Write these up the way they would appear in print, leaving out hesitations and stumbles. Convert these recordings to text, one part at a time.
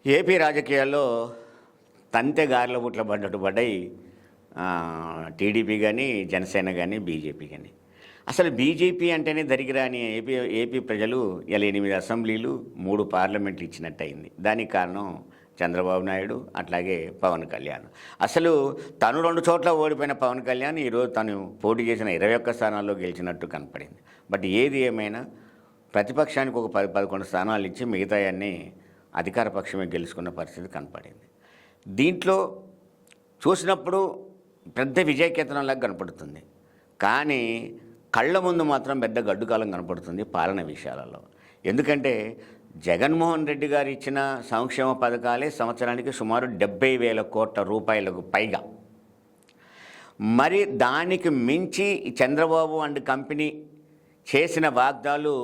AP రాజకీయాల్లో తంతె గారెల బుట్ల పడ్డట్టు పడ్డాయి. టీడీపీ కానీ, జనసేన కానీ, బీజేపీ కానీ. అసలు బీజేపీ అంటేనే దరికిరాని ఏపీ ప్రజలు ఇలా 8 అసెంబ్లీలు 3 పార్లమెంట్లు ఇచ్చినట్టయింది. దానికి కారణం చంద్రబాబు నాయుడు, అట్లాగే పవన్ కళ్యాణ్. అసలు తను 2 చోట్ల ఓడిపోయిన పవన్ కళ్యాణ్ ఈరోజు తను పోటీ చేసిన 21 స్థానాల్లో గెలిచినట్టు కనపడింది. బట్ ఏది ఏమైనా ప్రతిపక్షానికి ఒక 10-11 స్థానాలు ఇచ్చి మిగతాయన్నీ అధికార పక్షమే గెలుచుకున్న పరిస్థితి కనపడింది. దీంట్లో చూసినప్పుడు పెద్ద విజయకేతనంలాగా కనపడుతుంది. కానీ కళ్ళ ముందు మాత్రం పెద్ద గడ్డుకాలం కనపడుతుంది పాలన విషయాలలో. ఎందుకంటే జగన్మోహన్ రెడ్డి గారు ఇచ్చిన సంక్షేమ పథకాలే సంవత్సరానికి సుమారు 70,000 కోట్ల రూపాయలకు పైగా. మరి దానికి మించి చంద్రబాబు అండ్ కంపెనీ చేసిన వాగ్దాలు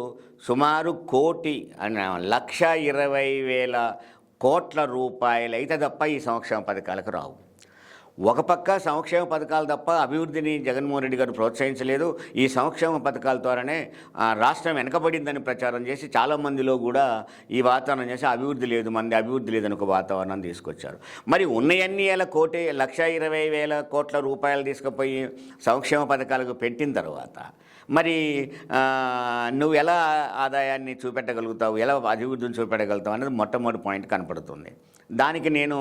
సుమారు 1,20,000 కోట్ల రూపాయలు అయితే తప్ప ఈ సంక్షేమ పథకాలకు రావు. ఒక పక్క సంక్షేమ పథకాలు తప్ప అభివృద్ధిని జగన్మోహన్ రెడ్డి గారు ప్రోత్సహించలేదు. ఈ సంక్షేమ పథకాల ద్వారానే రాష్ట్రం వెనకబడిందని ప్రచారం చేసి చాలామందిలో కూడా ఈ వాతావరణం చేసి అభివృద్ధి లేదని ఒక వాతావరణం తీసుకొచ్చారు. మరి ఉన్నయన్నీ 1,20,000 కోట్ల రూపాయలు తీసుకుపోయి సంక్షేమ పథకాలకు పెట్టిన తర్వాత మరి నువ్వు ఎలా ఆదాయాన్ని చూపెట్టగలుగుతావు, ఎలా అభివృద్ధిని చూపెట్టగలుగుతావు అనేది మొట్టమొదటి పాయింట్ కనపడుతుంది. దానికి నేను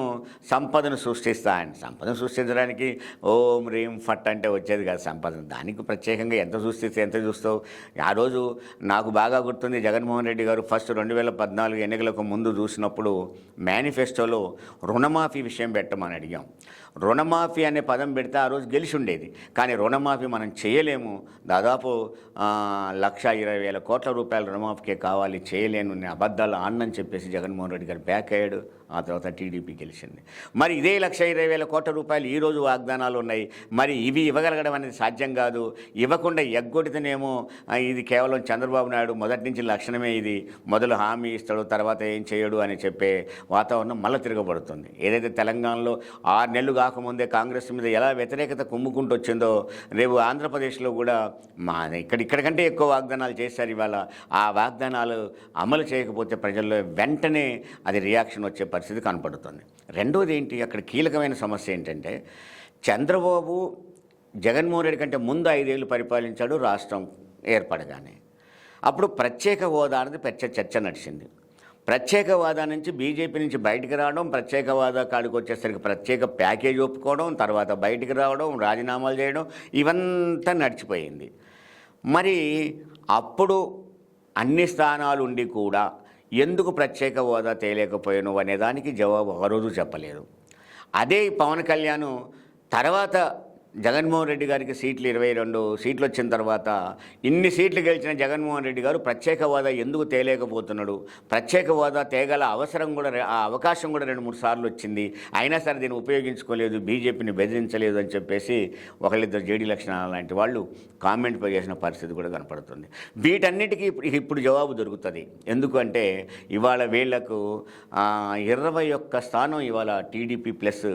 సంపదను సృష్టించడానికి ఓం రీం ఫట్ అంటే వచ్చేది కాదు సంపదన. దానికి ప్రత్యేకంగా ఎంత చూస్తావు. ఆ రోజు నాకు బాగా గుర్తుంది, జగన్మోహన్ రెడ్డి గారు ఫస్ట్ 2014 ఎన్నికలకు ముందు చూసినప్పుడు మేనిఫెస్టోలో రుణమాఫీ విషయం పెట్టమని అడిగాం. రుణమాఫీ అనే పదం పెడితే ఆ రోజు గెలిచి ఉండేది. కానీ రుణమాఫీ మనం చేయలేము, దాదాపు 1,20,000 కోట్ల రూపాయల రుణమాఫీకే కావాలి, చేయలేను, నేను అబద్ధాలు ఆడనని చెప్పేసి జగన్మోహన్ రెడ్డి గారు బ్యాక్ అయ్యాడు. ఆ తర్వాత టీడీపీ గెలిచింది. మరి ఇదే 1,20,000 కోట్ల రూపాయలు ఈరోజు వాగ్దానాలు ఉన్నాయి. మరి ఇవి ఇవ్వగలగడం అనేది సాధ్యం కాదు. ఇవ్వకుండా ఎగ్గొడితేనేమో ఇది కేవలం చంద్రబాబు నాయుడు మొదటి నుంచి లక్షణమే ఇది, మొదలు హామీ ఇస్తాడు తర్వాత ఏం చేయడు అని చెప్పే వాతావరణం మళ్ళీ తిరగబడుతుంది. ఏదైతే తెలంగాణలో 6 నెలలు కాకముందే కాంగ్రెస్ మీద ఎలా వ్యతిరేకత కుమ్ముకుంటూ వచ్చిందో, రేపు ఆంధ్రప్రదేశ్లో కూడా ఇక్కడికంటే ఎక్కువ వాగ్దానాలు చేశారు. ఇవాళ ఆ వాగ్దానాలు అమలు చేయకపోతే ప్రజల్లో వెంటనే అది రియాక్షన్ వచ్చే పరిస్థితి కనపడుతుంది. రెండోది ఏంటి, అక్కడ కీలకమైన సమస్య ఏంటంటే చంద్రబాబు జగన్మోహన్ రెడ్డి కంటే ముందు 5 ఏళ్ళు పరిపాలించాడు రాష్ట్రం ఏర్పడగానే. అప్పుడు ప్రత్యేక హోదా అనేది పెద్ద చర్చ నడిచింది. ప్రత్యేక హోదా నుంచి బీజేపీ నుంచి బయటికి రావడం, ప్రత్యేక హోదా కాడికి వచ్చేసరికి ప్రత్యేక ప్యాకేజ్ ఒప్పుకోవడం, తర్వాత బయటికి రావడం, రాజీనామాలు చేయడం, ఇవంతా నడిచిపోయింది. మరి అప్పుడు అన్ని స్థానాలు ఉండి కూడా ఎందుకు ప్రత్యేక హోదా తేలేకపోయాను అనేదానికి జవాబు ఒక రోజు చెప్పలేదు. అదే పవన్ కళ్యాణ్ తర్వాత జగన్మోహన్ రెడ్డి గారికి 22 సీట్లు వచ్చిన తర్వాత ఇన్ని సీట్లు గెలిచిన జగన్మోహన్ రెడ్డి గారు ప్రత్యేక హోదా ఎందుకు తేలేకపోతున్నాడు, ప్రత్యేక హోదా తేగల అవకాశం కూడా 2-3 సార్లు వచ్చింది, అయినా సరే దీన్ని ఉపయోగించుకోలేదు, బీజేపీని బెదిరించలేదు అని చెప్పేసి ఒకళ్ళిద్దరు జేడీ లక్షణాలు లాంటి వాళ్ళు కామెంట్ చేసిన పరిస్థితి కూడా కనపడుతుంది. వీటన్నిటికీ ఇప్పుడు జవాబు దొరుకుతుంది. ఎందుకంటే ఇవాళ వీళ్లకు 21 స్థానం ఇవాళ టీడీపీ ప్లస్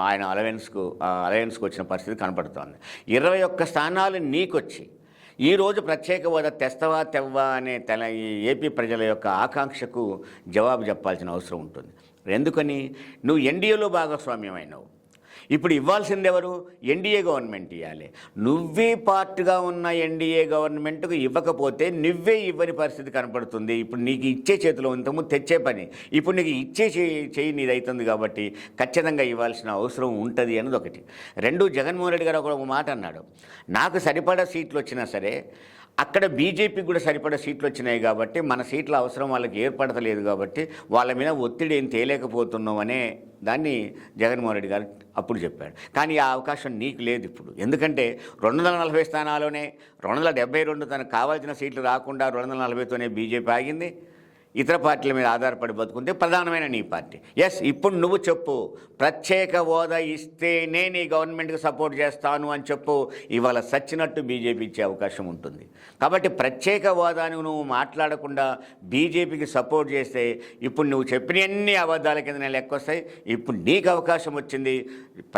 ఆయన అలయన్స్కు వచ్చిన పరిస్థితి కనపడుతోంది. 21 స్థానాలు నీకొచ్చి ఈరోజు ప్రత్యేక హోదా తెస్తవా తెవ్వా అనే ఈ ఏపీ ప్రజల యొక్క ఆకాంక్షకు జవాబు చెప్పాల్సిన అవసరం ఉంటుంది. ఎందుకని నువ్వు ఎన్డీఏలో భాగస్వామ్యం అయినావు. ఇప్పుడు ఇవ్వాల్సింది ఎవరు? ఎన్డీఏ గవర్నమెంట్ ఇవ్వాలి. నువ్వే పార్ట్గా ఉన్న ఎన్డీఏ గవర్నమెంట్కు ఇవ్వకపోతే నువ్వే ఇవ్వని పరిస్థితి కనపడుతుంది. ఇప్పుడు నీకు ఇచ్చే చేతిలో ఇంతకుముందు తెచ్చే పని, ఇప్పుడు నీకు ఇచ్చే చేయి నీది అవుతుంది కాబట్టి ఖచ్చితంగా ఇవ్వాల్సిన అవసరం ఉంటుంది అన్నది ఒకటి. 2, జగన్మోహన్ రెడ్డి గారు ఒక మాట అన్నాడు, నాకు సరిపడా సీట్లు వచ్చినా సరే అక్కడ బీజేపీకి కూడా సరిపడా సీట్లు వచ్చినాయి కాబట్టి మన సీట్ల అవసరం వాళ్ళకి ఏర్పడతలేదు కాబట్టి వాళ్ళ మీద ఒత్తిడి ఏం తేలేకపోతున్నాం అనే దాన్ని జగన్మోహన్ రెడ్డి గారు అప్పుడు చెప్పాడు. కానీ ఆ అవకాశం నీకు లేదు ఇప్పుడు. ఎందుకంటే 240 స్థానాల్లోనే 272 తనకు కావాల్సిన సీట్లు రాకుండా 240తోనే బీజేపీ ఆగింది. ఇతర పార్టీల మీద ఆధారపడి బతుకుంటే ప్రధానమైన నీ పార్టీ. ఎస్, ఇప్పుడు నువ్వు చెప్పు, ప్రత్యేక హోదా ఇస్తేనే నీ గవర్నమెంట్కి సపోర్ట్ చేస్తాను అని చెప్పు. ఇవాళ సచ్చినట్టు బీజేపీ ఇచ్చే అవకాశం ఉంటుంది. కాబట్టి ప్రత్యేక హోదాను నువ్వు మాట్లాడకుండా బీజేపీకి సపోర్ట్ చేస్తే ఇప్పుడు నువ్వు చెప్పినన్ని అబద్ధాల కింద లెక్కొస్తాయి. ఇప్పుడు నీకు అవకాశం వచ్చింది,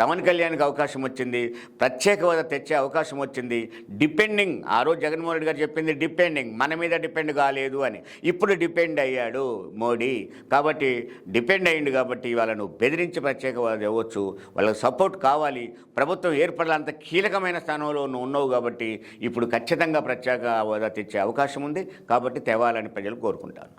పవన్ కళ్యాణ్కి అవకాశం వచ్చింది, ప్రత్యేక హోదా తెచ్చే అవకాశం వచ్చింది. డిపెండింగ్, ఆ రోజు జగన్మోహన్ రెడ్డి గారు చెప్పింది డిపెండింగ్, మన మీద డిపెండ్ కాలేదు అని. ఇప్పుడు డిపెండ్ అయ్యాడు మోడీ. కాబట్టి డిపెండ్ అయ్యిండు కాబట్టి ఇవాళ నువ్వు బెదిరించి ప్రత్యేక హోదా ఇవ్వచ్చు, వాళ్ళకి సపోర్ట్ కావాలి. ప్రభుత్వం ఏర్పడాలంత కీలకమైన స్థానంలో నువ్వు ఉన్నావు కాబట్టి ఇప్పుడు ఖచ్చితంగా ప్రత్యేక హోదా తెచ్చే అవకాశం ఉంది. కాబట్టి తేవాలని ప్రజలు కోరుకుంటున్నారు.